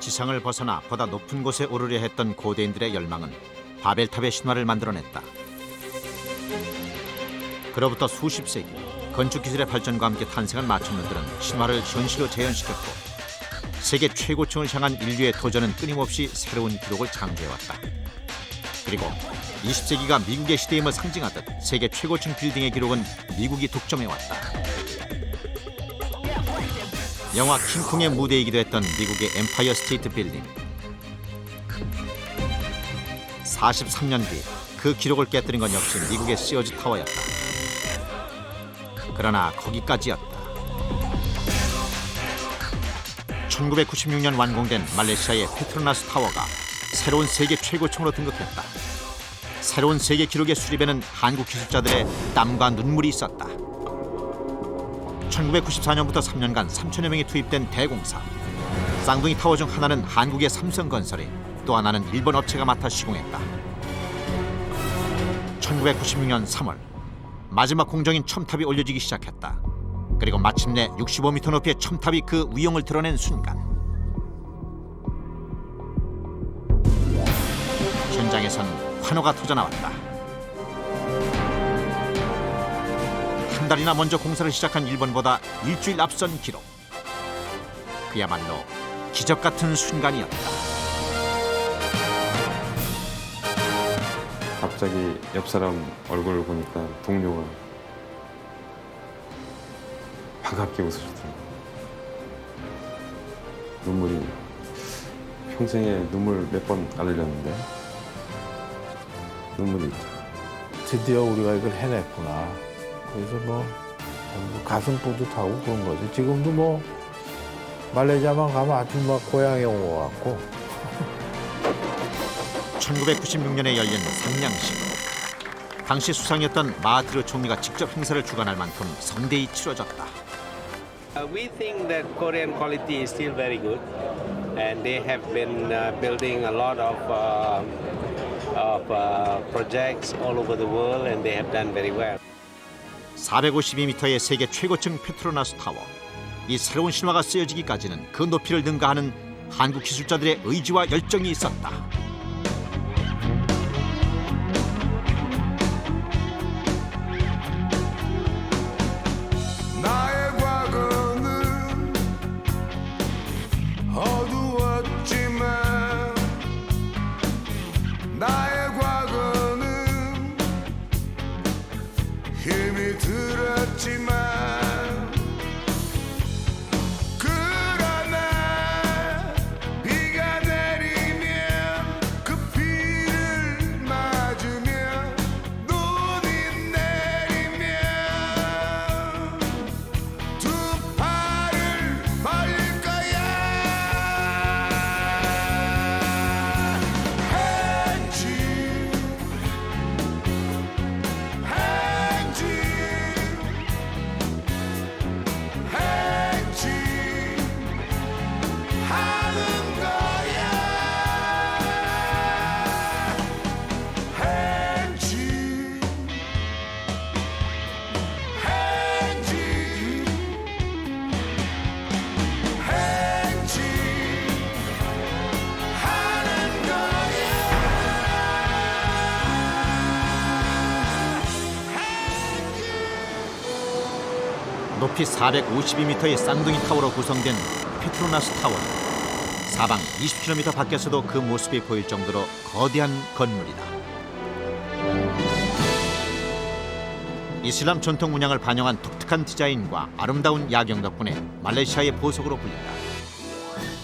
지상을 벗어나 보다 높은 곳에 오르려 했던 고대인들의 열망은 바벨탑의 신화를 만들어냈다. 그로부터 수십 세기 건축 기술의 발전과 함께 탄생한 마천루들은 신화를 현실로 재현시켰고 세계 최고층을 향한 인류의 도전은 끊임없이 새로운 기록을 창조해왔다. 그리고 20세기가 미국의 시대임을 상징하듯 세계 최고층 빌딩의 기록은 미국이 독점해왔다. 영화 킹콩의 무대이기도 했던 미국의 엠파이어 스테이트 빌딩. 43년 뒤 그 기록을 깨뜨린 건 역시 미국의 시어즈 타워였다. 그러나 거기까지였다. 1996년 완공된 말레이시아의 페트로나스 타워가 새로운 세계 최고층으로 등극했다. 새로운 세계 기록의 수립에는 한국 기술자들의 땀과 눈물이 있었다. 1994년부터 3년간 3천여 명이 투입된 대공사. 쌍둥이 타워 중 하나는 한국의 삼성건설이, 또 하나는 일본 업체가 맡아 시공했다. 1996년 3월 마지막 공정인 첨탑이 올려지기 시작했다. 그리고 마침내 65m 높이의 첨탑이 그 위용을 드러낸 순간 현장에선 환호가 터져나왔다. 한 달이나 먼저 공사를 시작한 일본보다 일주일 앞선 기록. 그야말로 기적 같은 순간이었다. 갑자기 옆 사람 얼굴을 보니까 동료가 반갑게 웃으시더라고요. 눈물이 평생에 눈물 몇 번 안 흘렸는데 눈물이 있죠. 드디어 우리가 이걸 해냈구나. 그래서 뭐 가슴 뿌듯하고 그런 거죠. 지금도 뭐 말레이시아만 가면 아주 막 고향에 온 것 같고. 1996년에 열린 상냥식. 당시 수상이었던 마하티르 총리가 직접 행사를 주관할 만큼 성대히 치러졌다. We think that Korean quality is still very good, and they have been building a lot of projects all over the world, and they have done very well. 452m의 세계 최고층 페트로나스 타워. 이 새로운 신화가 쓰여지기까지는 그 높이를 능가하는 한국 기술자들의 의지와 열정이 있었다. 나의 과거는 어두웠지만 나의 과거는 힘이 들었지만 그러나 비가 내리면 그 비를 맞으며 눈이 내리면 두 팔을 벌릴 거야. 행진 행진 행진 하는 거야. 행진 행진 행진 하는 거야. 높이 452m의 쌍둥이 타워로 구성된 페트로나스 타워는 사방 20km 밖에서도 그 모습이 보일 정도로 거대한 건물이다. 이슬람 전통 문양을 반영한 독특한 디자인과 아름다운 야경 덕분에 말레이시아의 보석으로 불린다.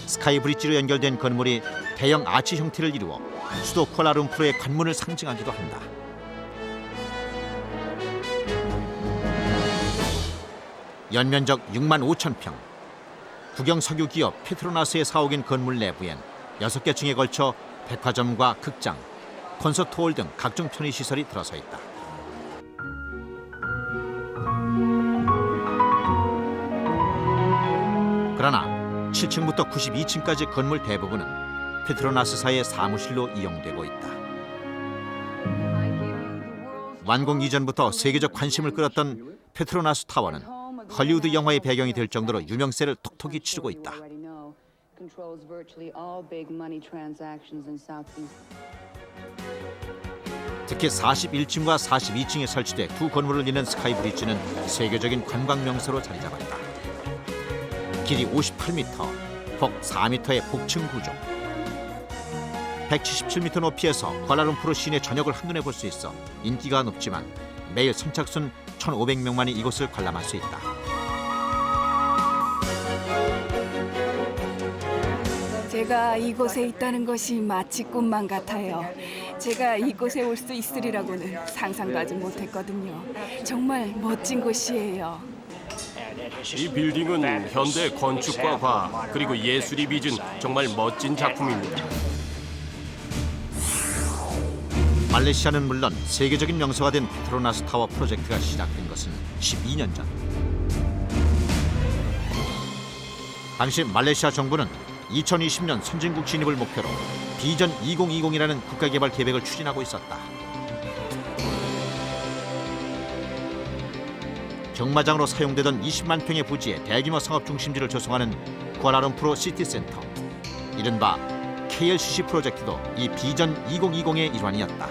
스카이 브릿지로 연결된 건물이 대형 아치 형태를 이루어 수도 쿠알라룸푸르의 관문을 상징하기도 한다. 연면적 6만 5천 평. 국영 석유 기업 페트로나스의 사옥인 건물 내부엔 6개 층에 걸쳐 백화점과 극장, 콘서트홀 등 각종 편의시설이 들어서 있다. 그러나 7층부터 92층까지 건물 대부분은 페트로나스사의 사무실로 이용되고 있다. 완공 이전부터 세계적 관심을 끌었던 페트로나스 타워는 헐리우드 영화의 배경이 될 정도로 유명세를 톡톡히 치르고 있다. controls virtually all big money transactions in Southeast. 특히 41층과 42층에 설치돼 두 건물을 잇는 스카이브리지는 세계적인 관광 명소로 자리 잡았다. 길이 58m, 폭 4m의 복층 구조. 177m 높이에서 쿠알라룸푸르 시내 전역을 한눈에 볼 수 있어 인기가 높지만 매일 선착순 1,500명만이 이곳을 관람할 수 있다. 제가 이곳에 있다는 것이 마치 꿈만 같아요. 제가 이곳에 올 수 있으리라고는 상상도 하지 못했거든요. 정말 멋진 곳이에요. 이 빌딩은 현대 건축과 과학 그리고 예술이 빚은 정말 멋진 작품입니다. 말레이시아는 물론 세계적인 명소가 된 페트로나스 타워 프로젝트가 시작된 것은 12년 전. 당시 말레이시아 정부는 2020년 선진국 진입을 목표로 비전 2020이라는 국가개발 계획을 추진하고 있었다. 경마장으로 사용되던 20만 평의 부지에 대규모 상업 중심지를 조성하는 쿠알라룸푸르 시티센터, 이른바 KLCC 프로젝트도 이 비전 2020의 일환이었다.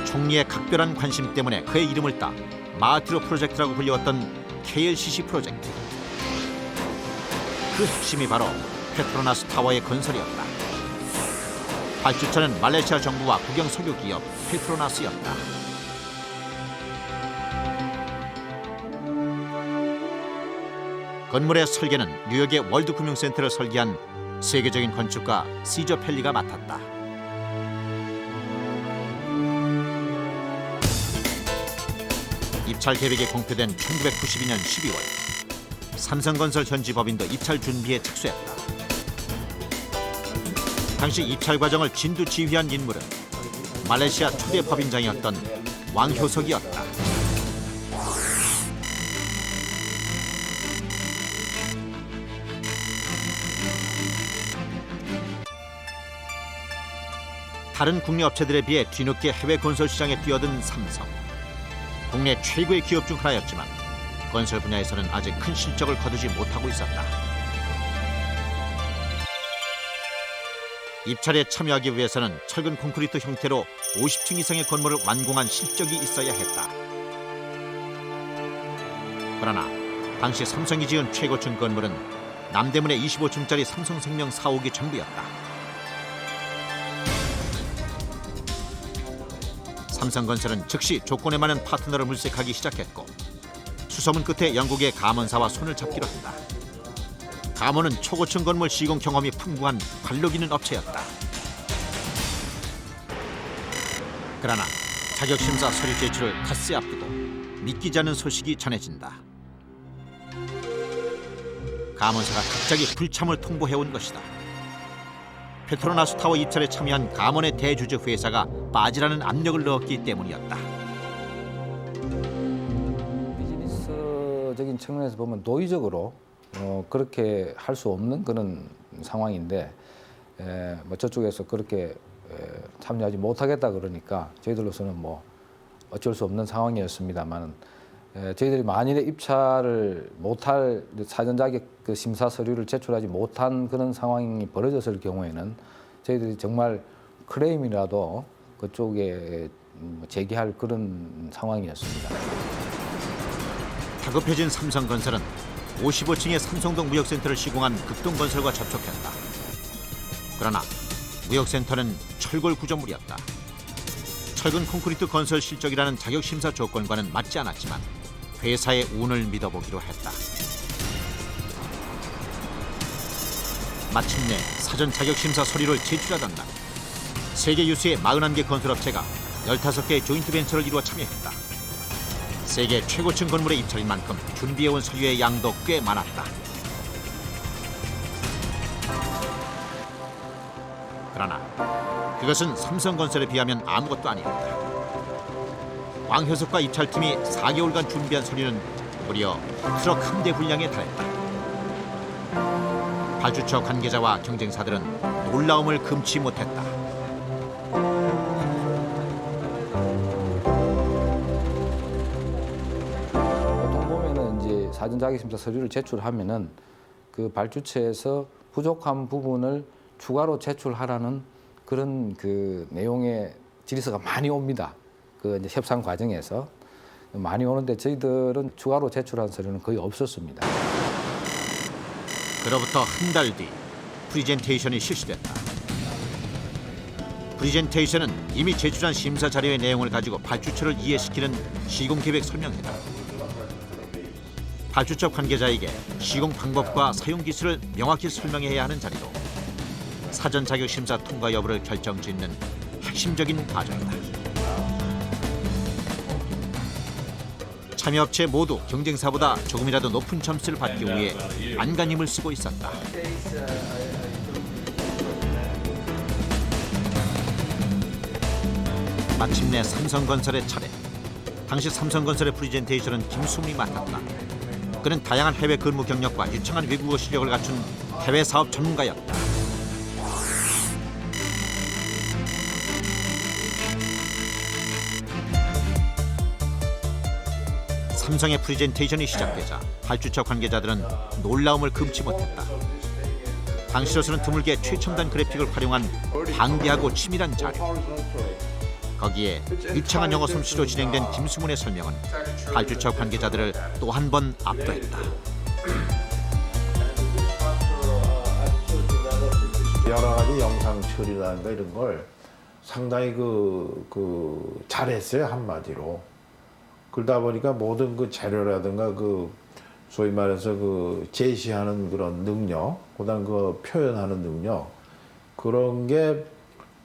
총리의 각별한 관심 때문에 그의 이름을 따 마하티르 프로젝트라고 불리웠던 KLCC 프로젝트. 그 핵심이 바로 페트로나스 타워의 건설이었다. 발주처는 말레이시아 정부와 국영 석유 기업 페트로나스였다. 건물의 설계는 뉴욕의 월드금융센터를 설계한 세계적인 건축가 시저 펠리가 맡았다. 입찰 계획이 공표된 1992년 12월, 삼성건설 현지 법인도 입찰 준비에 착수했다. 당시 입찰 과정을 진두지휘한 인물은 말레이시아 초대 법인장이었던 왕효석이었다. 다른 국내 업체들에 비해 뒤늦게 해외 건설 시장에 뛰어든 삼성. 국내 최고의 기업 중 하나였지만 건설 분야에서는 아직 큰 실적을 거두지 못하고 있었다. 입찰에 참여하기 위해서는 철근 콘크리트 형태로 50층 이상의 건물을 완공한 실적이 있어야 했다. 그러나 당시 삼성이 지은 최고층 건물은 남대문의 25층짜리 삼성생명 4호기 전부였다. 삼성건설은 즉시 조건에 맞는 파트너를 물색하기 시작했고, 수소문 끝에 영국의 가먼사와 손을 잡기로 한다. 가먼은 초고층 건물 시공 경험이 풍부한 관록 있는 업체였다. 그러나 자격심사 서류 제출을 닷새 앞두고 믿기지 않는 소식이 전해진다. 가먼사가 갑자기 불참을 통보해온 것이다. 페트로나스 타워 입찰에 참여한 가먼의 대주주 회사가 빠지라는 압력을 넣었기 때문이었다. 비즈니스적인 측면에서 보면 도의적으로 그렇게 할 수 없는 그런 상황인데, 뭐 저쪽에서 그렇게 참여하지 못하겠다 그러니까 저희들로서는 뭐 어쩔 수 없는 상황이었습니다만, 저희들이 만일에 입찰을 못할 사전 자격 그 심사 서류를 제출하지 못한 그런 상황이 벌어졌을 경우에는 저희들이 정말 클레임이라도 그쪽에 제기할 그런 상황이었습니다. 다급해진 삼성건설은 55층의 삼성동 무역센터를 시공한 극동건설과 접촉했다. 그러나 무역센터는 철골 구조물이었다. 철근 콘크리트 건설 실적이라는 자격심사 조건과는 맞지 않았지만 회사의 운을 믿어보기로 했다. 마침내 사전 자격심사 서류를 제출하던 날, 세계 유수의 41개 건설업체가 15개의 조인트 벤처를 이루어 참여했다. 세계 최고층 건물의 입찰인 만큼 준비해온 서류의 양도 꽤 많았다. 그러나 그것은 삼성건설에 비하면 아무것도 아니었다. 왕효석과 입찰팀이 4개월간 준비한 서류는 무려 트럭 한 대 분량에 달했다. 발주처 관계자와 경쟁사들은 놀라움을 금치 못했다. 사전 자격심사 서류를 제출하면은 그 발주처에서 부족한 부분을 추가로 제출하라는 그런 그 내용의 질서가 많이 옵니다. 그 이제 협상 과정에서 많이 오는데 저희들은 추가로 제출한 서류는 거의 없었습니다. 그로부터 한 달 뒤 프리젠테이션이 실시됐다. 프리젠테이션은 이미 제출한 심사 자료의 내용을 가지고 발주처를 이해시키는 시공계획 설명회다. 발주처 관계자에게 시공 방법과 사용 기술을 명확히 설명해야 하는 자리로 사전 자격 심사 통과 여부를 결정짓는 핵심적인 과정이다. 참여업체 모두 경쟁사보다 조금이라도 높은 점수를 받기 위해 안간힘을 쓰고 있었다. 마침내 삼성건설의 차례. 당시 삼성건설의 프리젠테이션은 김수문이 맡았다. 그는 다양한 해외 근무 경력과 유창한 외국어 실력을 갖춘 해외 사업 전문가였다. 삼성의 프리젠테이션이 시작되자 발주처 관계자들은 놀라움을 금치 못했다. 당시로서는 드물게 최첨단 그래픽을 활용한 방대하고 치밀한 자료. 거기에 유창한 영어 솜씨로 진행된 김수문의 설명은 발주처 관계자들을 또 한 번 압도했다. 여러 가지 영상 처리라든가 이런 걸 상당히 잘했어요, 한마디로. 그러다 보니까 모든 그 자료라든가 소위 말해서 제시하는 그런 능력, 그다음 표현하는 능력, 그런 게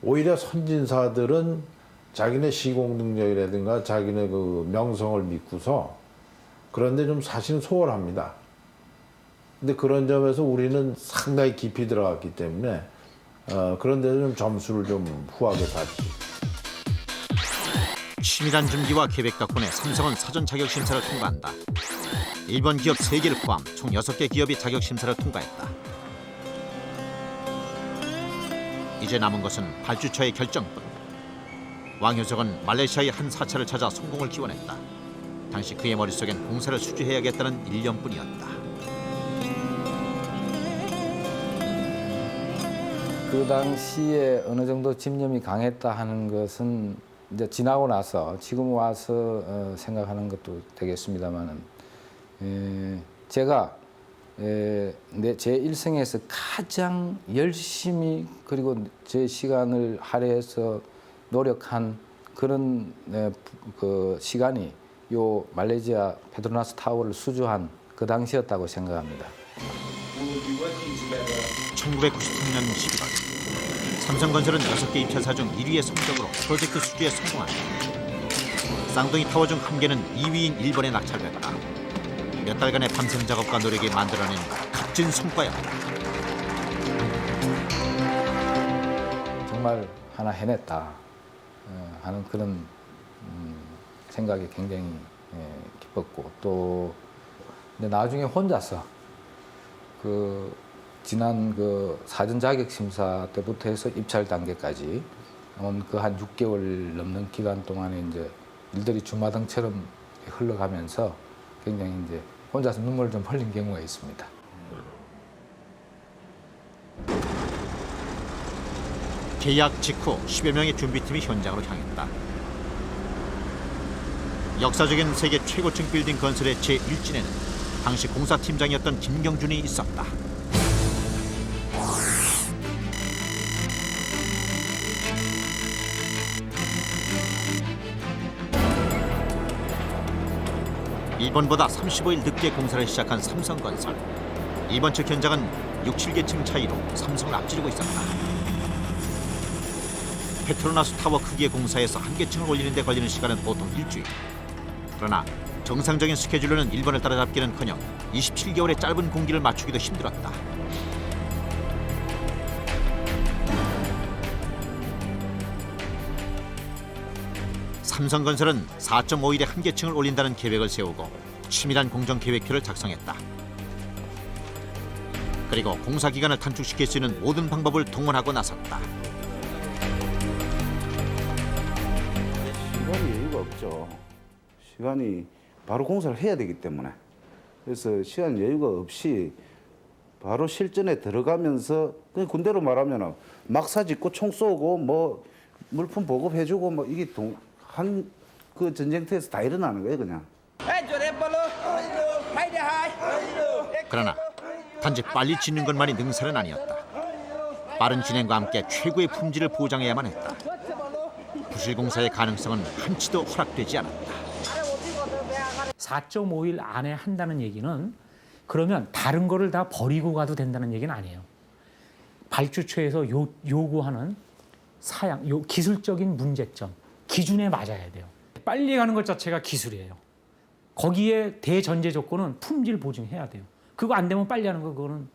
오히려 선진사들은 자기네 시공 능력이라든가 자기네 명성을 믿고서 그런데 좀 사실은 소홀합니다. 근데 그런 점에서 우리는 상당히 깊이 들어갔기 때문에 그런 데서 좀 점수를 좀 후하게 탔지. 치밀한 준비와 계획 덕분에 삼성은 사전 자격 심사를 통과한다. 일본 기업 3개를 포함 총 6개 기업이 자격 심사를 통과했다. 이제 남은 것은 발주처의 결정뿐. 왕효석은 말레이시아의 한 사찰을 찾아 성공을 기원했다. 당시 그의 머릿속엔 공사를 수주해야겠다는 일념뿐이었다. 그 당시에 어느 정도 집념이 강했다 하는 것은 이제 지나고 나서 지금 와서 생각하는 것도 되겠습니다만은 제가 제 일생에서 가장 열심히 그리고 제 시간을 할애해서 노력한 그런 그 시간이 요 말레이시아 페트로나스 타워를 수주한 그 당시였다고 생각합니다. 1993년 11월 삼성건설은 6개 입찰사 중 1위의 성적으로 프로젝트 수주에 성공한다. 쌍둥이 타워 중 1개는 2위인 일본에 낙찰됐다. 몇 달간의 밤샘 작업과 노력이 만들어낸 값진 성과였다. 정말 하나 해냈다 하는 그런 생각이 굉장히 기뻤고 또 근데 나중에 혼자서 지난 사전 자격 심사 때부터 해서 입찰 단계까지 온 한 6개월 넘는 기간 동안에 이제 일들이 주마등처럼 흘러가면서 굉장히 이제 혼자서 눈물을 좀 흘린 경우가 있습니다. 계약 직후 10여 명의 준비팀이 현장으로 향했다. 역사적인 세계 최고층 빌딩 건설의 제1진에는 당시 공사팀장이었던 김경준이 있었다. 일본보다 35일 늦게 공사를 시작한 삼성건설. 이번 측 현장은 6, 7개층 차이로 삼성을 앞지르고 있었다. 페트로나스 타워 크기의 공사에서 한 개층을 올리는 데 걸리는 시간은 보통 일주일. 그러나 정상적인 스케줄로는 일본을 따라잡기는커녕 27개월의 짧은 공기를 맞추기도 힘들었다. 삼성건설은 4.5일에 한 개층을 올린다는 계획을 세우고 치밀한 공정 계획표를 작성했다. 그리고 공사 기간을 단축시킬 수 있는 모든 방법을 동원하고 나섰다. 시간이 여유가 없죠. 시간이 바로 공사를 해야 되기 때문에 그래서 시간 여유가 없이 바로 실전에 들어가면서 그냥 군대로 말하면 막사 짓고 총 쏘고 뭐 물품 보급해주고 뭐 이게 한 그 전쟁터에서 다 일어나는 거예요 그냥. 그러나 단지 빨리 짓는 것만이 능사는 아니었다. 빠른 진행과 함께 최고의 품질을 보장해야만 했다. 부실공사의 가능성은 한치도 허락되지 않았다. 4.5일 안에 한다는 얘기는 그러면 다른 거를 다 버리고 가도 된다는 얘기는 아니에요. 발주처에서 요구하는 기술적인 문제점, 기준에 맞아야 돼요. 빨리 가는 것 자체가 기술이에요. 거기에 대전제 조건은 품질 보증해야 돼요. 그거 안 되면 빨리 하는 거 그거는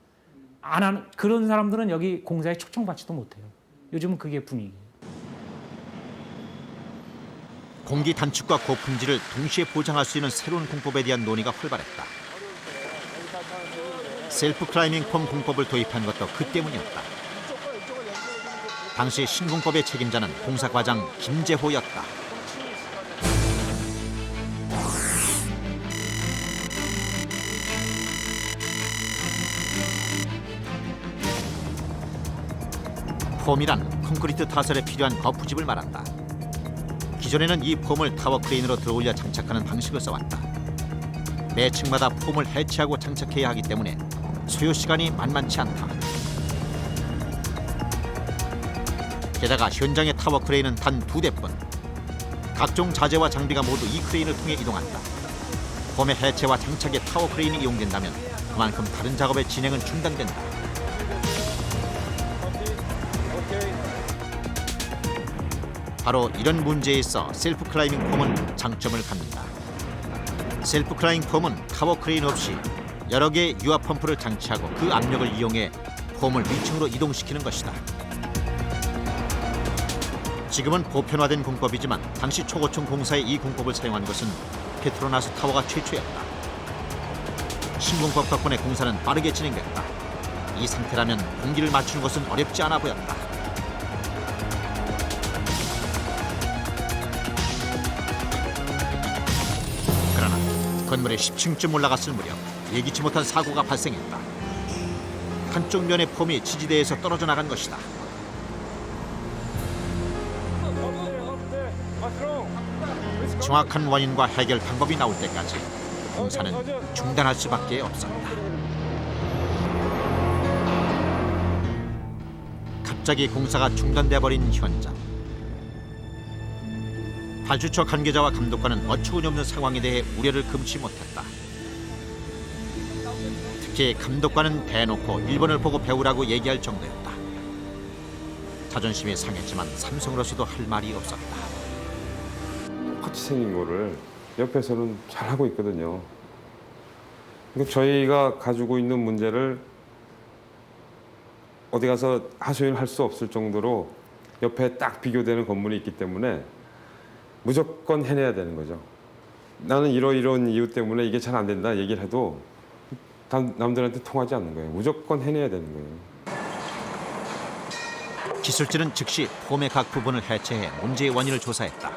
안 하는 그런 사람들은 여기 공사에 초청받지도 못해요. 요즘은 그게 분위기예요. 공기 단축과 고품질을 동시에 보장할 수 있는 새로운 공법에 대한 논의가 활발했다. 셀프 클라이밍 폼 공법을 도입한 것도 그 때문이었다. 당시 신공법의 책임자는 공사과장 김재호였다. 폼이란 콘크리트 타설에 필요한 거푸집을 말한다. 기존에는 이 폼을 타워 크레인으로 들어올려 장착하는 방식을 써왔다. 매 층마다 폼을 해체하고 장착해야 하기 때문에 소요 시간이 만만치 않다. 게다가 현장의 타워 크레인은 단 2대뿐. 각종 자재와 장비가 모두 이 크레인을 통해 이동한다. 폼의 해체와 장착에 타워 크레인이 이용된다면 그만큼 다른 작업의 진행은 중단된다. 바로 이런 문제에 있어 셀프 클라이밍 폼은 장점을 갖는다. 셀프 클라이밍 폼은 타워 크레인 없이 여러 개의 유압 펌프를 장치하고 그 압력을 이용해 폼을 위층으로 이동시키는 것이다. 지금은 보편화된 공법이지만 당시 초고층 공사에 이 공법을 사용한 것은 페트로나스 타워가 최초였다. 신공법 덕분에 공사는 빠르게 진행됐다. 이 상태라면 공기를 맞추는 것은 어렵지 않아 보였다. 그러나 건물의 10층쯤 올라갔을 무렵 예기치 못한 사고가 발생했다. 한쪽 면의 폼이 지지대에서 떨어져 나간 것이다. 정확한 원인과 해결 방법이 나올 때까지 공사는 중단할 수밖에 없었다. 갑자기 공사가 중단돼 버린 현장. 발주처 관계자와 감독관은 어처구니 없는 상황에 대해 우려를 금치 못했다. 특히 감독관은 대놓고 일본을 보고 배우라고 얘기할 정도였다. 자존심이 상했지만 삼성으로서도 할 말이 없었다. 똑같이 생긴 거를 옆에서는 잘하고 있거든요. 그러니까 저희가 가지고 있는 문제를 어디 가서 하소연할 수 없을 정도로 옆에 딱 비교되는 건물이 있기 때문에 무조건 해내야 되는 거죠. 나는 이런 이유 때문에 이게 잘 안 된다 얘기를 해도 남들한테 통하지 않는 거예요. 무조건 해내야 되는 거예요. 기술진은 즉시 폼의 각 부분을 해체해 문제의 원인을 조사했다.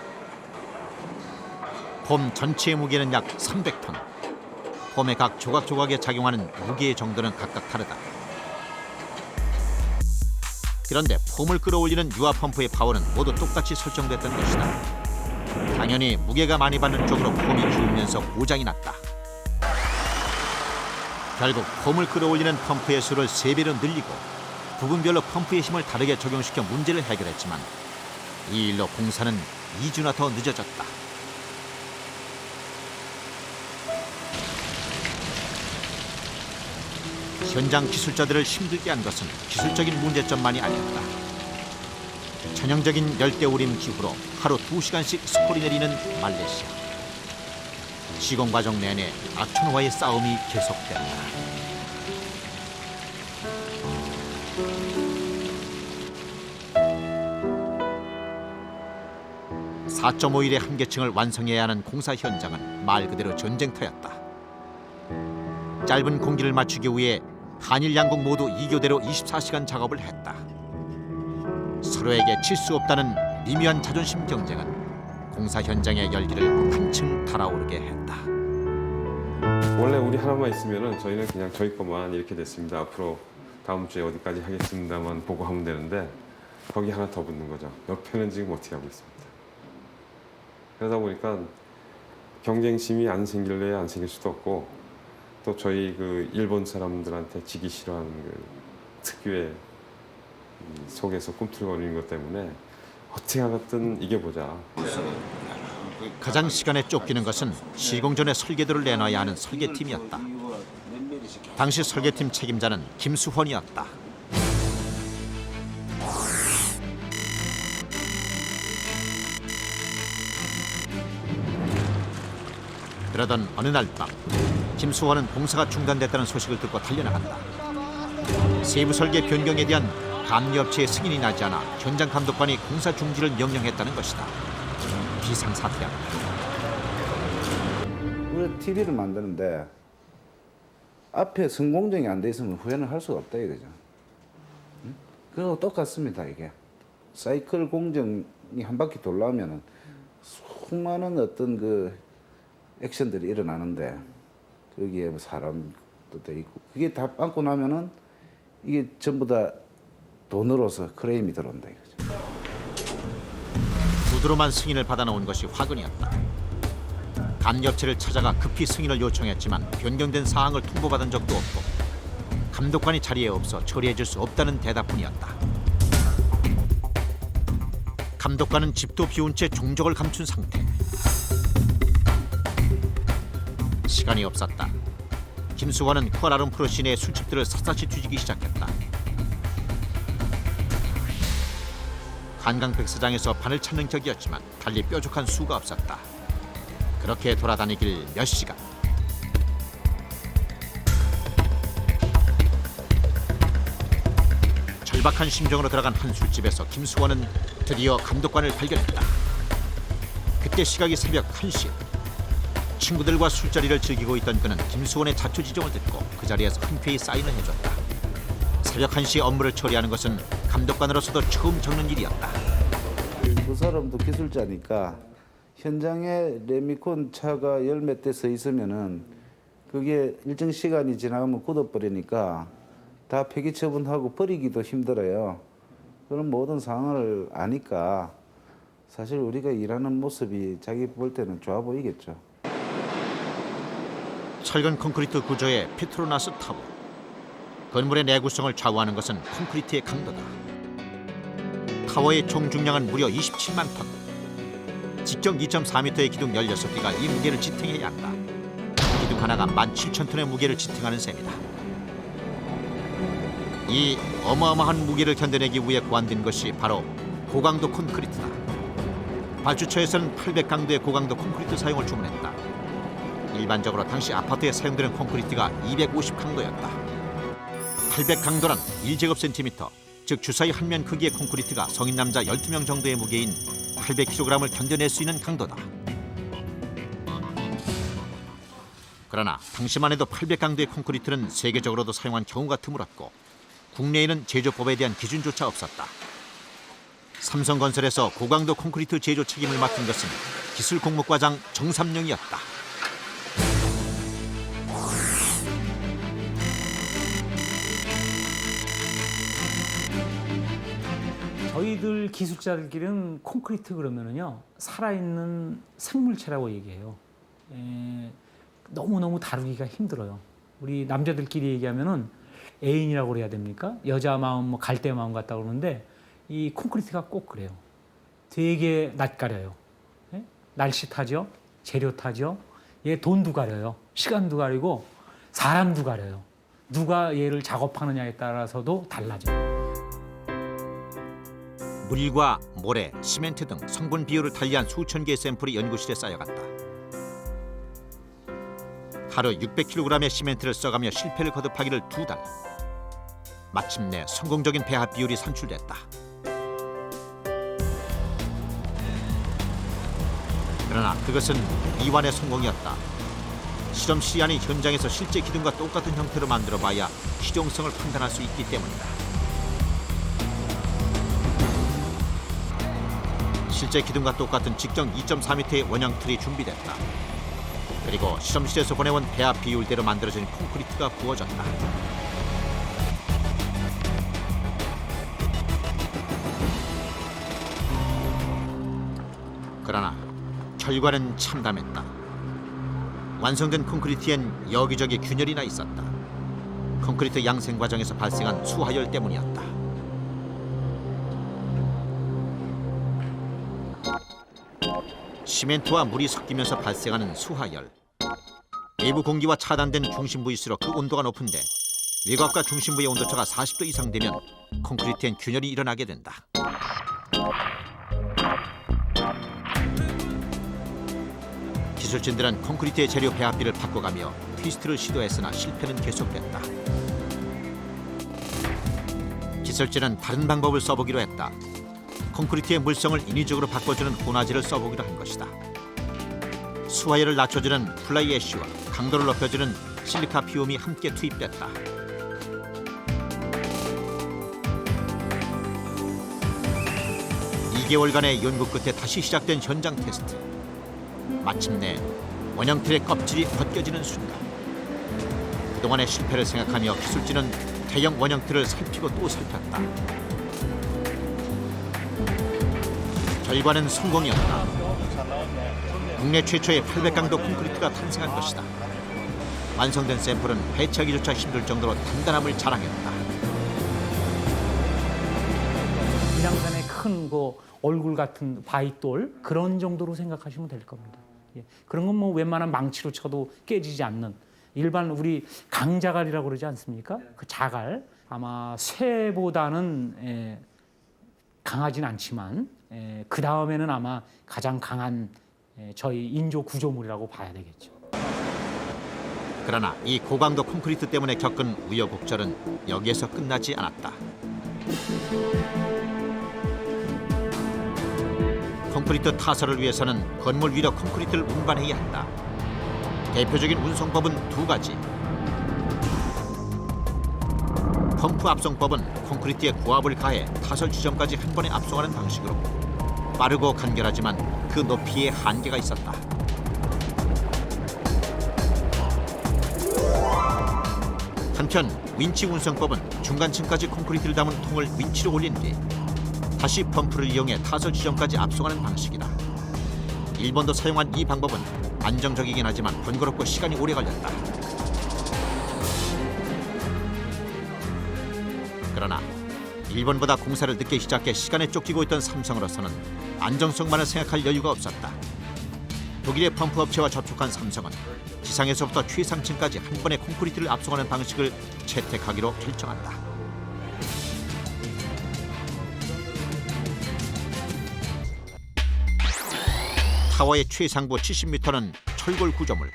폼 전체의 무게는 약 300톤. 폼의 각 조각조각에 작용하는 무게의 정도는 각각 다르다. 그런데 폼을 끌어올리는 유압 펌프의 파워는 모두 똑같이 설정됐던 것이다. 당연히 무게가 많이 받는 쪽으로 폼이 기울면서 고장이 났다. 결국 폼을 끌어올리는 펌프의 수를 3배로 늘리고 부분별로 펌프의 힘을 다르게 적용시켜 문제를 해결했지만 이 일로 공사는 2주나 더 늦어졌다. 현장 기술자들을 힘들게 한 것은 기술적인 문제점만이 아니었다. 전형적인 열대우림 기후로 하루 2시간씩 스콜이 내리는 말레이시아. 시공 과정 내내 악천후와의 싸움이 계속된다. 4.5일의 한계층을 완성해야 하는 공사 현장은 말 그대로 전쟁터였다. 짧은 공기를 맞추기 위해 한일 양국 모두 2교대로 24시간 작업을 했다. 서로에게 질 수 없다는 미묘한 자존심 경쟁은 공사 현장의 열기를 한층 달아오르게 했다. 원래 우리 하나만 있으면은 저희는 그냥 저희 것만 이렇게 됐습니다. 앞으로 다음 주에 어디까지 하겠습니다만 보고하면 되는데 거기 하나 더 붙는 거죠. 옆에는 지금 어떻게 하고 있습니다. 그러다 보니까 경쟁심이 안 생길래야 안 생길 수도 없고 또 저희 그 일본 사람들한테 지기 싫어하는 그 특유의 속에서 꿈틀거리는 것 때문에 어떻게 하든 이겨보자. 가장 시간에 쫓기는 것은 시공 전에 설계도를 내놔야 하는 설계팀이었다. 당시 설계팀 책임자는 김수헌이었다. 그러던 어느 날 밤 김수헌은 공사가 중단됐다는 소식을 듣고 달려나간다. 세부 설계 변경에 대한 감리업체의 승인이 나지 않아 현장 감독관이 공사 중지를 명령했다는 것이다. 비상사태야. 우리가 TV를 만드는데 앞에 선공정이 안 돼 있으면 후회는 할 수가 없다 이거죠. 응? 그거 똑같습니다 이게. 사이클 공정이 한 바퀴 돌려면 수많은 어떤 그 액션들이 일어나는데 거기에 뭐 사람도 돼 있고 그게 다 빵꾸 나면은 이게 전부 다 돈으로서 크레임이 들어온다 이거죠. 구두로만 승인을 받아놓은 것이 화근이었다. 감리업체를 찾아가 급히 승인을 요청했지만 변경된 사항을 통보받은 적도 없고 감독관이 자리에 없어 처리해줄 수 없다는 대답뿐이었다. 감독관은 집도 비운 채 종적을 감춘 상태. 시간이 없었다. 김수환은 쿠알라룸푸르 시내의 술집들을 샅샅이 뒤지기 시작했다. 한강백사장에서 판을 찾는 격이었지만 달리 뾰족한 수가 없었다. 그렇게 돌아다니길 몇 시간. 절박한 심정으로 들어간 한 술집에서 김수환은 드디어 감독관을 발견했다. 그때 시각이 새벽 1시. 친구들과 술자리를 즐기고 있던 그는 김수원의 자초지종을 듣고 그 자리에서 흔쾌히 사인을 해줬다. 새벽 1시에 업무를 처리하는 것은 감독관으로서도 처음 겪는 일이었다. 그 사람도 기술자니까 현장에 레미콘 차가 열 몇 대 서 있으면은 그게 일정 시간이 지나가면 굳어버리니까 다 폐기 처분하고 버리기도 힘들어요. 그런 모든 상황을 아니까 사실 우리가 일하는 모습이 자기 볼 때는 좋아 보이겠죠. 철근 콘크리트 구조의 페트로나스 타워. 건물의 내구성을 좌우하는 것은 콘크리트의 강도다. 타워의 총 중량은 무려 27만 톤. 직경 2.4m의 기둥 16개가 이 무게를 지탱해야 한다. 기둥 하나가 17,000톤의 무게를 지탱하는 셈이다. 이 어마어마한 무게를 견뎌내기 위해 고안된 것이 바로 고강도 콘크리트다. 발주처에서는 800강도의 고강도 콘크리트 사용을 주문했다. 일반적으로 당시 아파트에 사용되는 콘크리트가 250강도였다. 800강도란 1제곱센티미터, 즉 주사위 한 면 크기의 콘크리트가 성인 남자 12명 정도의 무게인 800kg을 견뎌낼 수 있는 강도다. 그러나 당시만 해도 800강도의 콘크리트는 세계적으로도 사용한 경우가 드물었고 국내에는 제조법에 대한 기준조차 없었다. 삼성건설에서 고강도 콘크리트 제조 책임을 맡은 것은 기술공무과장 정삼룡이었다. 저희들 기술자들끼리는 콘크리트 그러면은요 살아있는 생물체라고 얘기해요. 너무너무 다루기가 힘들어요. 우리 남자들끼리 얘기하면은 애인이라고 그래야 됩니까? 여자 마음, 뭐 갈대 마음 같다고 그러는데 이 콘크리트가 꼭 그래요. 되게 낯가려요. 예? 날씨 타죠, 재료 타죠, 얘 돈도 가려요, 시간도 가리고 사람도 가려요. 누가 얘를 작업하느냐에 따라서도 달라져요. 물과 모래, 시멘트 등 성분 비율을 달리한 수천 개의 샘플이 연구실에 쌓여갔다. 하루 600kg의 시멘트를 써가며 실패를 거듭하기를 2달. 마침내 성공적인 배합 비율이 산출됐다. 그러나 그것은 이완의 성공이었다. 실험 시안이 현장에서 실제 기둥과 똑같은 형태로 만들어봐야 실용성을 판단할 수 있기 때문이다. 실제 기둥과 똑같은 직경 2.4m의 원형 틀이 준비됐다. 그리고 실험실에서 보내온 배합 비율대로 만들어진 콘크리트가 부어졌다. 그러나 결과는 참담했다. 완성된 콘크리트엔 여기저기 균열이 나 있었다. 콘크리트 양생 과정에서 발생한 수하열 때문이었다. 시멘트와 물이 섞이면서 발생하는 수하열. 내부 공기와 차단된 중심부일수록 그 온도가 높은데 외곽과 중심부의 온도차가 40도 이상 되면 콘크리트엔 균열이 일어나게 된다. 기술진들은 콘크리트의 재료 배합비를 바꿔가며 트위스트를 시도했으나 실패는 계속됐다. 기술진은 다른 방법을 써보기로 했다. 콘크리트의 물성을 인위적으로 바꿔주는 혼화제를 써보기로 한 것이다. 수하열을 낮춰주는 플라이 애쉬와 강도를 높여주는 실리카 피움이 함께 투입됐다. (2개월간의) 연구 끝에 다시 시작된 현장 테스트. 마침내 원형 틀의 껍질이 벗겨지는 순간, 그동안의 실패를 생각하며 기술진은 대형 원형 틀을 살피고 또 살폈다. 결과는 성공이었다. 국내 최초의 800강도 콘크리트가 탄생한 것이다. 완성된 샘플은 배치하기조차 힘들 정도로 단단함을 자랑했다. 밀양산의 큰 그 얼굴 같은 바위돌 그런 정도로 생각하시면 될 겁니다. 예. 그런 건 뭐 웬만한 망치로 쳐도 깨지지 않는 일반 우리 강자갈이라고 그러지 않습니까? 그 자갈 아마 쇠보다는 강하진 않지만 그 다음에는 아마 가장 강한 저희 인조 구조물이라고 봐야 되겠죠. 그러나 이 고강도 콘크리트 때문에 겪은 우여곡절은 여기에서 끝나지 않았다. 콘크리트 타설을 위해서는 건물 위로 콘크리트를 운반해야 한다. 대표적인 운송법은 두 가지. 펌프 압송법은 콘크리트에 고압을 가해 타설 지점까지 한 번에 압송하는 방식으로 빠르고 간결하지만 그 높이에 한계가 있었다. 한편 윈치 운송법은 중간층까지 콘크리트를 담은 통을 윈치로 올린 뒤 다시 펌프를 이용해 타설 지점까지 압송하는 방식이다. 일본도 사용한 이 방법은 안정적이긴 하지만 번거롭고 시간이 오래 걸렸다. 그러나 일본보다 공사를 늦게 시작해 시간에 쫓기고 있던 삼성으로서는 안정성만을 생각할 여유가 없었다. 독일의 펌프 업체와 접촉한 삼성은 지상에서부터 최상층까지 한 번에 콘크리트를 압송하는 방식을 채택하기로 결정한다. 타워의 최상부 70m는 철골 구조물.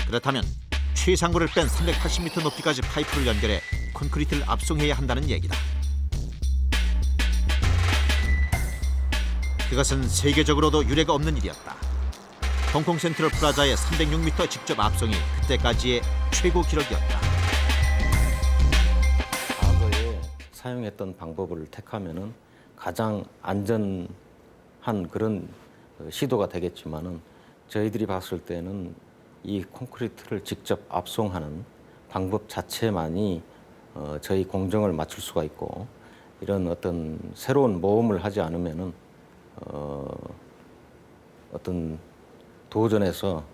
그렇다면 최상부를 뺀 380m 높이까지 파이프를 연결해 콘크리트를 압송해야 한다는 얘기다. 그것은 세계적으로도 유례가 없는 일이었다. 홍콩 센트럴 플라자의 306m 직접 압송이 그때까지의 최고 기록이었다. 과거에 사용했던 방법을 택하면은 가장 안전한 그런 시도가 되겠지만은 저희들이 봤을 때는 이 콘크리트를 직접 압송하는 방법 자체만이 저희 공정을 맞출 수가 있고 이런 어떤 새로운 모험을 하지 않으면은 어떤 도전에서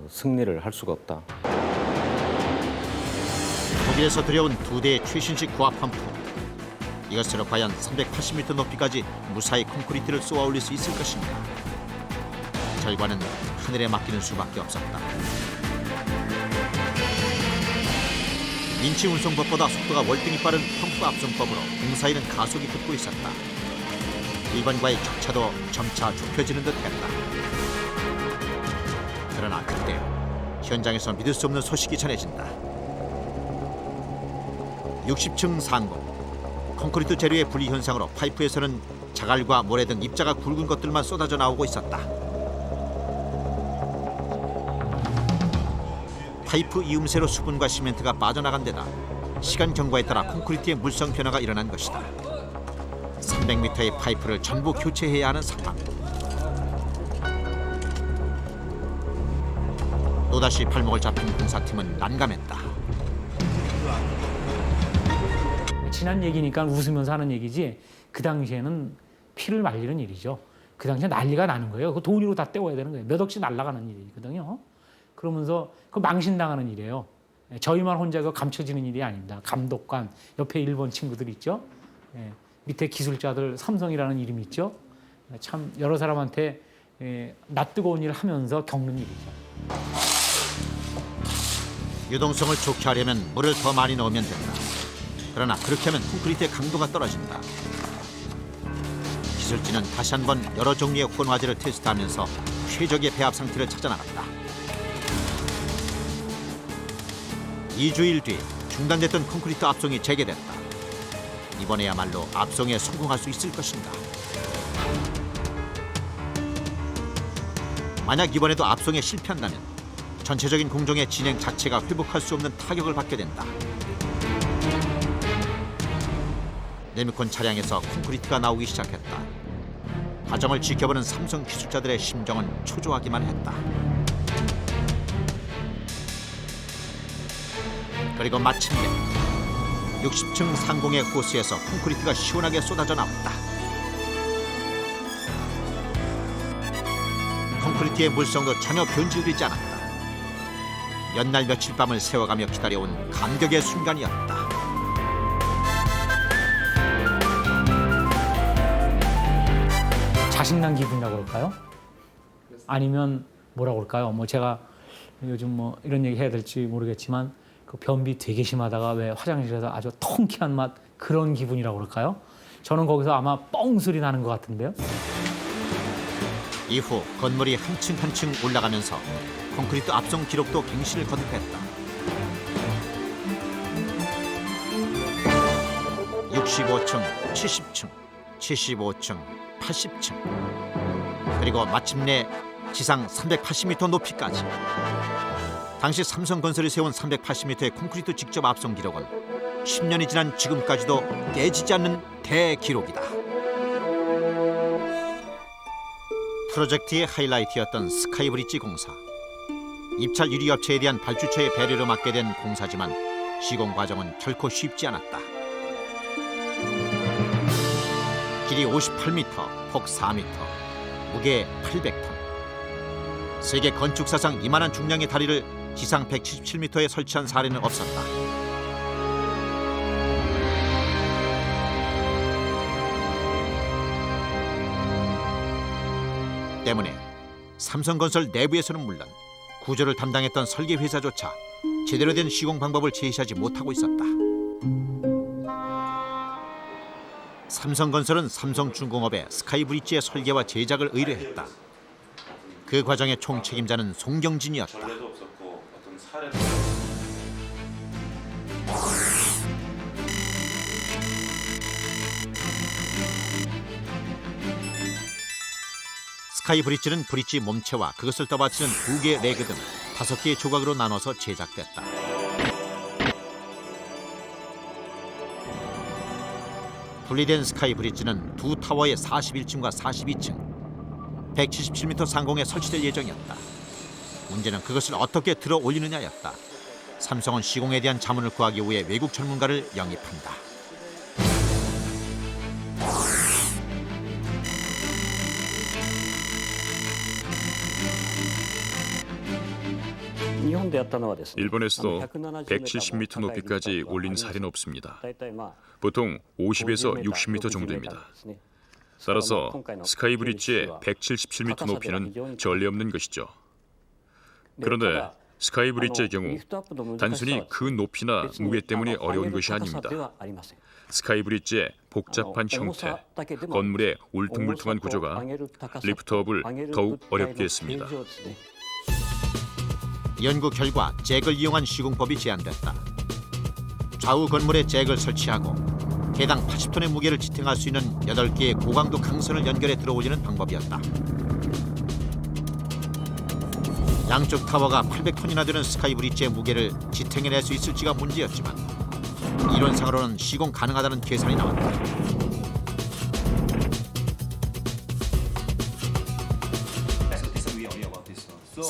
승리를 할 수가 없다. 독일에서 들여온 두 대의 최신식 고압 펌프. 이것으로 과연 380m 높이까지 무사히 콘크리트를 쏘아 올릴 수 있을 것인가? 결과는 하늘에 맡기는 수밖에 없었다. 윈치 운송법보다 속도가 월등히 빠른 펌프 압송법으로 공사에는 가속이 붙고 있었다. 일본과의 격차도 점차 좁혀지는 듯했다. 그러나 그때 현장에서 믿을 수 없는 소식이 전해진다. 60층 상공. 콘크리트 재료의 분리 현상으로 파이프에서는 자갈과 모래 등 입자가 굵은 것들만 쏟아져 나오고 있었다. 파이프 이음새로 수분과 시멘트가 빠져나간 데다 시간 경과에 따라 콘크리트의 물성 변화가 일어난 것이다. 300m의 파이프를 전부 교체해야 하는 상황. 또다시 발목을 잡힌 공사팀은 난감했다. 지난 얘기니까 웃으면서 하는 얘기지 그 당시에는 피를 말리는 일이죠. 그 당시에 난리가 나는 거예요. 그 돈으로 다 때워야 되는 거예요. 몇 억씩 날아가는 일이거든요. 그러면서 그 망신당하는 일이에요. 저희만 혼자 그 감춰지는 일이 아닙니다. 감독관, 옆에 일본 친구들 있죠. 밑에 기술자들, 삼성이라는 이름이 있죠. 참 여러 사람한테 낯뜨거운 일을 하면서 겪는 일이죠. 유동성을 좋게 하려면 물을 더 많이 넣으면 된다. 그러나 그렇게 하면 콘크리트의 강도가 떨어진다. 기술진은 다시 한번 여러 종류의 혼화제를 테스트하면서 최적의 배합 상태를 찾아 나갔다. 2주일 뒤 중단됐던 콘크리트 압송이 재개됐다. 이번에야말로 압송에 성공할 수 있을 것인가. 만약 이번에도 압송에 실패한다면 전체적인 공정의 진행 자체가 회복할 수 없는 타격을 받게 된다. 레미콘 차량에서 콘크리트가 나오기 시작했다. 과정을 지켜보는 삼성 기술자들의 심정은 초조하기만 했다. 그리고 마침내 60층 상공의 호스에서 콘크리트가 시원하게 쏟아져 나왔다. 콘크리트의 물성도 전혀 변질되지 않았다. 몇 날 며칠 밤을 새워가며 기다려온 감격의 순간이었다. 자신난 기분이라고 그럴까요? 아니면 뭐라고 그럴까요? 뭐 제가 요즘 뭐 이런 얘기 해야 될지 모르겠지만 그 변비 되게 심하다가 왜 화장실에서 아주 통쾌한 맛 그런 기분이라고 그럴까요? 저는 거기서 아마 뻥 소리 나는 것 같은데요. 이후 건물이 한 층 한 층 올라가면서 콘크리트 압송 기록도 갱신을 거듭했다. 65층, 70층, 75층, 80층, 그리고 마침내 지상 380m 높이까지. 당시 삼성건설이 세운 380m의 콘크리트 직접 압송 기록은 10년이 지난 지금까지도 깨지지 않는 대기록이다. 프로젝트의 하이라이트였던 스카이브리지 공사. 입찰 1위 업체에 대한 발주처의 배려를 맡게 된 공사지만 시공 과정은 결코 쉽지 않았다. 길이 58m, 폭 4m, 무게 800톤. 세계 건축사상 이만한 중량의 다리를 지상 177m에 설치한 사례는 없었다. 때문에 삼성건설 내부에서는 물론 구조를 담당했던 설계회사조차 제대로 된 시공 방법을 제시하지 못하고 있었다. 삼성건설은 삼성중공업에 스카이브리지의 설계와 제작을 의뢰했다. 그 과정의 총책임자는 송경진이었다. 스카이브리지는 브릿지 몸체와 그것을 떠받치는 2개의 레그 등 5개의 조각으로 나눠서 제작됐다. 분리된 스카이브리지는 두 타워의 41층과 42층, 177m 상공에 설치될 예정이었다. 문제는 그것을 어떻게 들어 올리느냐였다. 삼성은 시공에 대한 자문을 구하기 위해 외국 전문가를 영입한다. 일본에서도 170m 높이까지 올린 사례는 없습니다. 보통 50에서 60m 정도입니다. 따라서 스카이브리지의 177m 높이는 전례 없는 것이죠. 그런데 스카이브리지의 경우 단순히 그 높이나 무게 때문에 어려운 것이 아닙니다. 스카이브리지의 복잡한 형태, 건물의 울퉁불퉁한 구조가 리프트업을 더욱 어렵게 했습니다. 연구 결과 잭을 이용한 시공법이 제안됐다. 좌우 건물에 잭을 설치하고 해당 80톤의 무게를 지탱할 수 있는 8개의 고강도 강선을 연결해 들어올리는 방법이었다. 양쪽 타워가 800톤이나 되는 스카이브리지의 무게를 지탱해낼 수 있을지가 문제였지만 이론상으로는 시공 가능하다는 계산이 나왔다.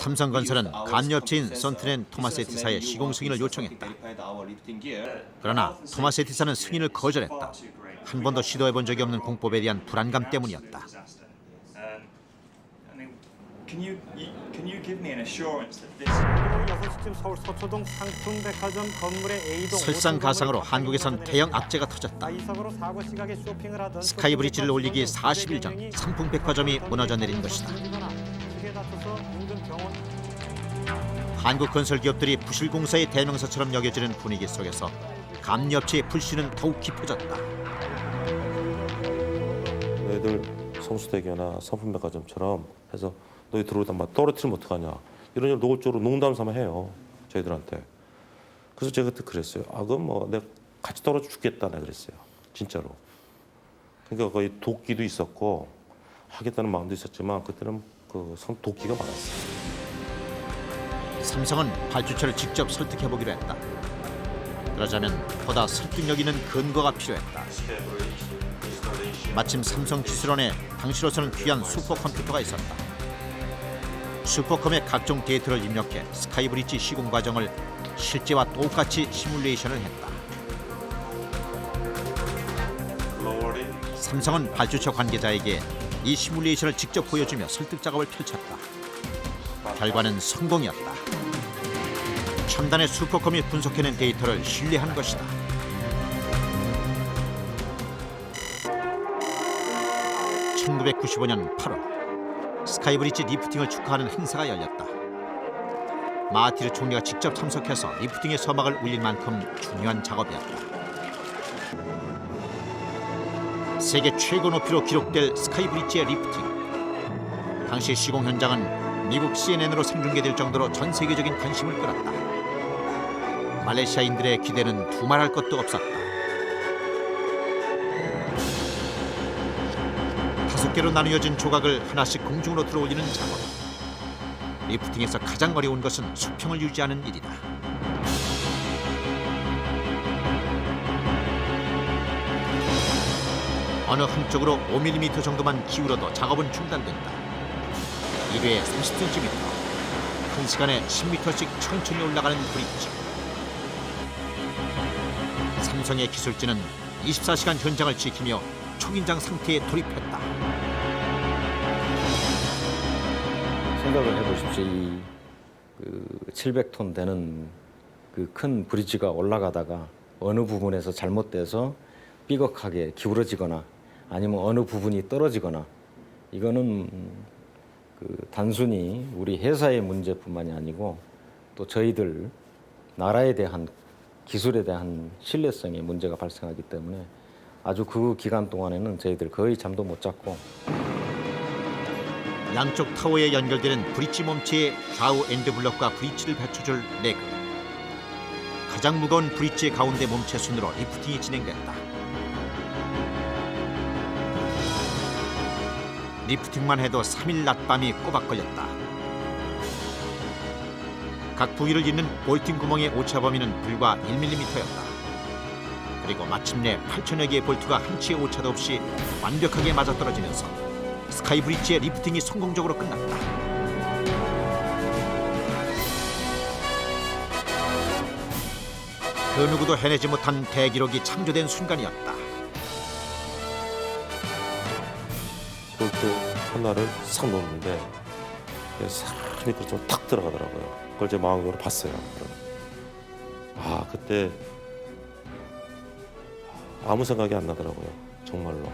삼성건설은 감업체인 선트렌 토마스에티사의 시공 승인을 요청했다. 그러나 토마스에티사는 승인을 거절했다. 한 번도 시도해본 적이 없는 공법에 대한 불안감 때문이었다. Can you give me an assurance that this 6시쯤 서울 서초동 상품백화점 건물의 A동 설상가상으로 한국에선 대형 악재가 터졌다. 스카이브리지를 올리기 40일 전 상품백화점이 무너져 내린 것이다. 한국 건설 기업들이 부실공사의 대명사처럼 여겨지는 분위기 속에서 감리업체의 불씨는 더욱 깊어졌다. 너희들 성수대교나 상품백화점처럼 해서 너희 들어오다 막 떨어뜨리면 어떡하냐 이런 일 노골적으로 농담 삼아 해요 저희들한테. 그래서 제가 그때 그랬어요. 아 그럼 뭐 내가 같이 떨어져 죽겠다 내가 그랬어요 진짜로. 그러니까 거의 도끼도 있었고 하겠다는 마음도 있었지만 그때는 그 도끼가 많았어요. 삼성은 발주처를 직접 설득해보기로 했다. 그러자면 보다 설득력 있는 근거가 필요했다. 마침 삼성기술원에 당시로서는 귀한 슈퍼컴퓨터가 있었다. 슈퍼컴의 각종 데이터를 입력해 스카이브리지 시공 과정을 실제와 똑같이 시뮬레이션을 했다. 삼성은 발주처 관계자에게 이 시뮬레이션을 직접 보여주며 설득 작업을 펼쳤다. 결과는 성공이었다. 첨단의 슈퍼컴이 분석해낸 데이터를 신뢰한 것이다. (1995년 8월) 스카이브리지 리프팅을 축하하는 행사가 열렸다. 마하티르 총리가 직접 참석해서 리프팅의 서막을 울릴 만큼 중요한 작업이었다. 세계 최고 높이로 기록될 스카이브리지의 리프팅. 당시 시공 현장은 미국 CNN으로 생중계될 정도로 전 세계적인 관심을 끌었다. 말레이시아인들의 기대는 두말할 것도 없었다. 5개로 나누어진 조각을 하나씩 공중으로 들어올리는 작업. 리프팅에서 가장 어려운 것은 수평을 유지하는 일이다. 어느 한쪽으로 5mm 정도만 기울어도 작업은 중단된다. 1회에 30cm, 1시간에 10m씩 천천히 올라가는 브릿지. 삼성의 기술진은 24시간 현장을 지키며 초긴장 상태에 돌입했다. 생각을 해보십시오. 이 700톤 되는 그 큰 브릿지가 올라가다가 어느 부분에서 잘못돼서 삐걱하게 기울어지거나 아니면 어느 부분이 떨어지거나, 이거는 단순히 우리 회사의 문제뿐만이 아니고 또 저희들 나라에 대한 기술에 대한 신뢰성에 문제가 발생하기 때문에 아주 그 기간 동안에는 저희들 거의 잠도 못 잤고. 양쪽 타워에 연결되는 브릿지 몸체의 좌우 엔드블럭과 브릿지를 받쳐줄 레그. 가장 무거운 브릿지의 가운데 몸체 순으로 리프팅이 진행됐다. 리프팅만 해도 3일 낮밤이 꼬박 걸렸다. 각 부위를 잇는 볼팅 구멍의 오차 범위는 불과 1mm였다. 그리고 마침내 8천여 개의 볼트가 한치의 오차도 없이 완벽하게 맞아떨어지면서 스카이브리지의 리프팅이 성공적으로 끝났다. 그 누구도 해내지 못한 대기록이 창조된 순간이었다. 볼트 하나를 싹 놓는데 사람이 그좀 탁 들어가더라고요. 그걸 제 망원경으로 봤어요. 아 그때 아무 생각이 안 나더라고요. 정말로.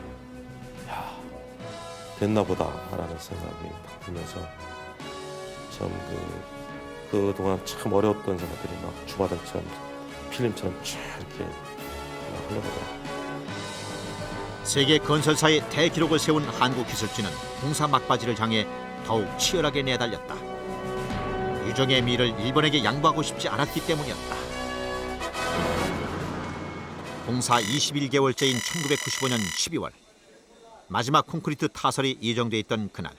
야 됐나 보다라는 생각이 딱 들면서 참 그동안 참 어려웠던 생각들이 막 주바닥처럼 필름처럼 쫙 이렇게 흘러가더라고요. 세계 건설사의 대기록을 세운 한국 기술진은 공사 막바지를 향해 더욱 치열하게 내달렸다. 유정의 미를 일본에게 양보하고 싶지 않았기 때문이었다. 공사 21개월째인 1995년 12월, 마지막 콘크리트 타설이 예정돼 있던 그날,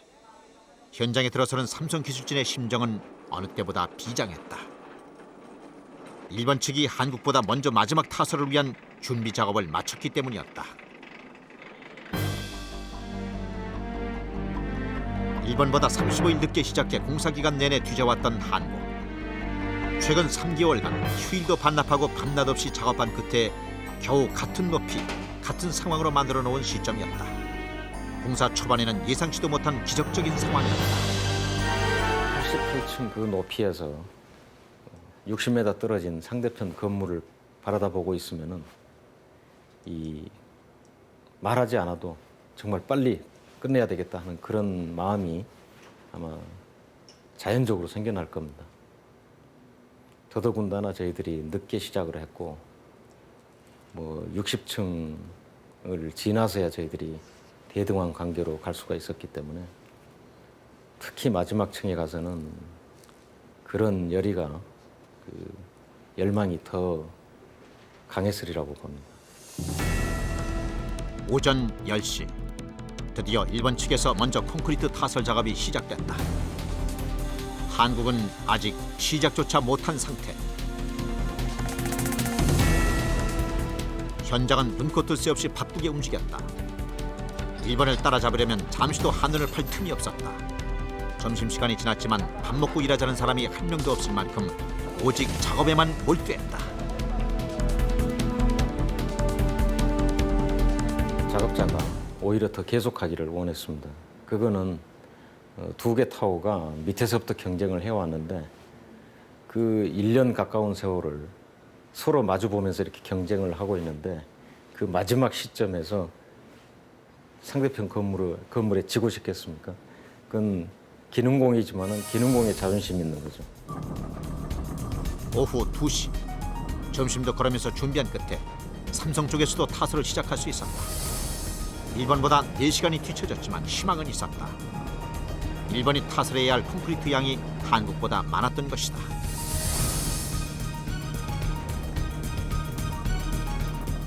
현장에 들어서는 삼성 기술진의 심정은 어느 때보다 비장했다. 일본 측이 한국보다 먼저 마지막 타설을 위한 준비 작업을 마쳤기 때문이었다. 일본보다 35일 늦게 시작해 공사기간 내내 뒤져왔던 한국. 최근 3개월간 휴일도 반납하고 밤낮 없이 작업한 끝에 겨우 같은 높이, 같은 상황으로 만들어 놓은 시점이었다. 공사 초반에는 예상치도 못한 기적적인 상황이었다. 88층 그 높이에서 60m 떨어진 상대편 건물을 바라다보고 있으면은 이 말하지 않아도 정말 빨리 끝내야 되겠다 하는 그런 마음이 아마 자연적으로 생겨날 겁니다. 더더군다나 저희들이 늦게 시작을 했고 뭐 60층을 지나서야 저희들이 대등한 관계로 갈 수가 있었기 때문에 특히 마지막 층에 가서는 그런 열의가 그 열망이 더 강했으리라고 봅니다. 오전 10시 드디어 일본 측에서 먼저 콘크리트 타설 작업이 시작됐다. 한국은 아직 시작조차 못한 상태. 현장은 눈코 뜰 새 없이 바쁘게 움직였다. 일본을 따라잡으려면 잠시도 한눈을 팔 틈이 없었다. 점심시간이 지났지만 밥 먹고 일하자는 사람이 한 명도 없을 만큼 오직 작업에만 몰두했다. 작업자가 오히려 더 계속하기를 원했습니다. 그거는 두 개 타워가 밑에서부터 경쟁을 해왔는데 그 1년 가까운 세월을 서로 마주보면서 이렇게 경쟁을 하고 있는데 그 마지막 시점에서 상대편 건물에 지고 싶겠습니까? 그건 기능공이지만은 기능공의 자존심이 있는 거죠. 오후 2시 점심도 걸으면서 준비한 끝에 삼성 쪽에서도 타설을 시작할 수 있었다. 일본보다 4시간이 뒤처졌지만 희망은 있었다. 일본이 타설해야 할 콘크리트 양이 한국보다 많았던 것이다.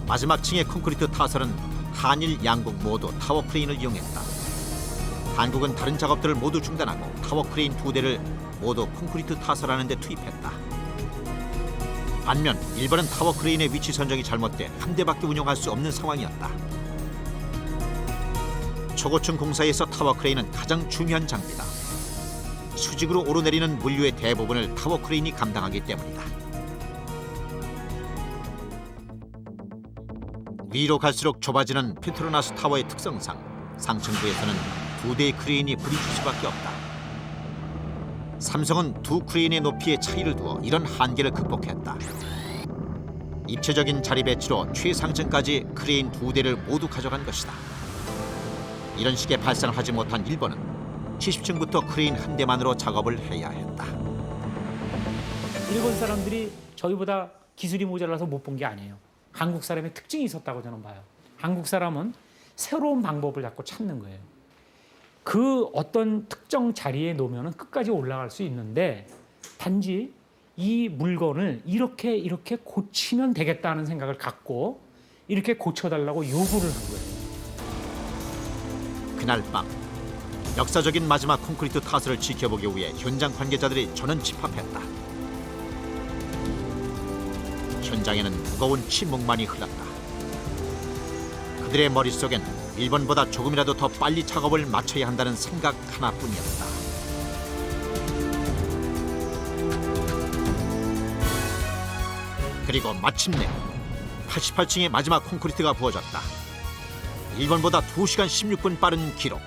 마지막 층의 콘크리트 타설은 한일 양국 모두 타워 크레인을 이용했다. 한국은 다른 작업들을 모두 중단하고 타워 크레인 2대를 모두 콘크리트 타설하는 데 투입했다. 반면 일본은 타워 크레인의 위치 선정이 잘못돼 한 대밖에 운영할 수 없는 상황이었다. 초고층 공사에서 타워 크레인은 가장 중요한 장비다. 수직으로 오르내리는 물류의 대부분을 타워 크레인이 감당하기 때문이다. 위로 갈수록 좁아지는 페트로나스 타워의 특성상 상층부에서는 2대의 크레인이 부딪힐 수밖에 없다. 삼성은 두 크레인의 높이의 차이를 두어 이런 한계를 극복했다. 입체적인 자리 배치로 최상층까지 크레인 2대를 모두 가져간 것이다. 이런 식의 발상을 하지 못한 일본은 70층부터 크레인 한 대만으로 작업을 해야 했다. 일본 사람들이 저희보다 기술이 모자라서 못 본 게 아니에요. 한국 사람의 특징이 있었다고 저는 봐요. 한국 사람은 새로운 방법을 자꾸 찾는 거예요. 그 어떤 특정 자리에 놓으면 끝까지 올라갈 수 있는데 단지 이 물건을 이렇게 고치면 되겠다는 생각을 갖고 이렇게 고쳐달라고 요구를 한 거예요. 그날 밤 역사적인 마지막 콘크리트 타설을 지켜보기 위해 현장 관계자들이 전원 집합했다. 현장에는 무거운 침묵만이 흘렀다. 그들의 머릿속엔 일본보다 조금이라도 더 빨리 작업을 마쳐야 한다는 생각 하나뿐이었다. 그리고 마침내 88층의 마지막 콘크리트가 부어졌다. 일본보다 2시간 16분 빠른 기록.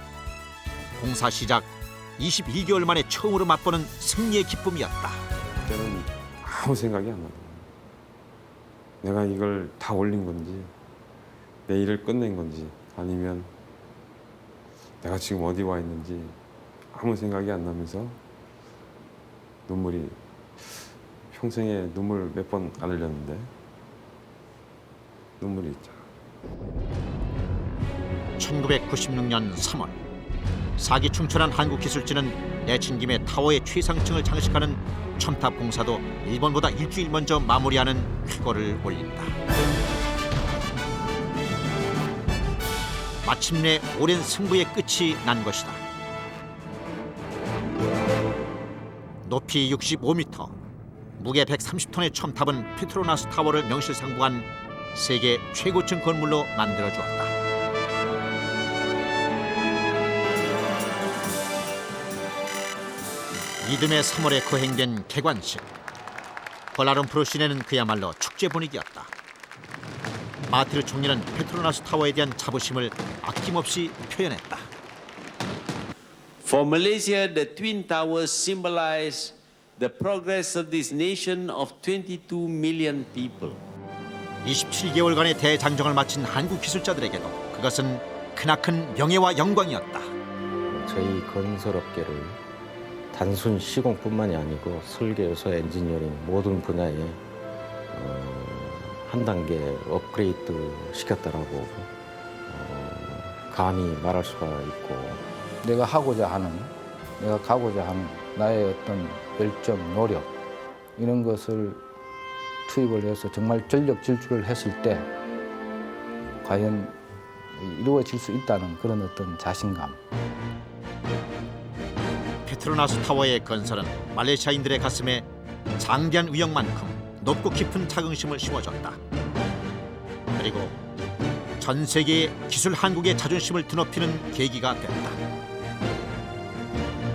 공사 시작 21개월 만에 처음으로 맛보는 승리의 기쁨이었다. 그때는 아무 생각이 안 나요. 내가 이걸 다 올린 건지 내 일을 끝낸 건지 아니면 내가 지금 어디 와 있는지 아무 생각이 안 나면서 눈물이 평생에 눈물 몇 번 안 흘렸는데 눈물이 있죠. 1996년 3월 사기충천한 한국 기술진은 내친김에 타워의 최상층을 장식하는 첨탑 공사도 일본보다 일주일 먼저 마무리하는 쾌거를 올린다. 마침내 오랜 승부의 끝이 난 것이다. 높이 65m, 무게 130톤의 첨탑은 페트로나스 타워를 명실상부한 세계 최고층 건물로 만들어주었다. 이듬해 3월에 거행된 개관식. 콜라룸푸르 시내는 그야말로 축제 분위기였다. 마티르 총리는 페트로나스 타워에 대한 자부심을 아낌없이 표현했다. For Malaysia, the Twin Towers symbolize the progress of this nation of 22 million people. 27개월간의 대장정을 마친 한국 기술자들에게도 그것은 크나큰 명예와 영광이었다. 저희 건설업계를 단순 시공뿐만이 아니고 설계에서 엔지니어링 모든 분야에 한 단계 업그레이드 시켰다라고 감히 말할 수가 있고, 내가 하고자 하는, 내가 가고자 하는 나의 어떤 열정, 노력 이런 것을 투입을 해서 정말 전력 질주를 했을 때 과연 이루어질 수 있다는 그런 어떤 자신감. 페트로나스 타워의 건설은 말레이시아인들의 가슴에 장대한 위력만큼 높고 깊은 자긍심을 심어줬다. 그리고 전 세계의 기술 한국의 자존심을 드높이는 계기가 됐다.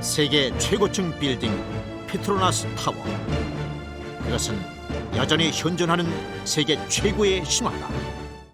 세계 최고층 빌딩 페트로나스 타워. 그것은 여전히 현존하는 세계 최고의 신화다.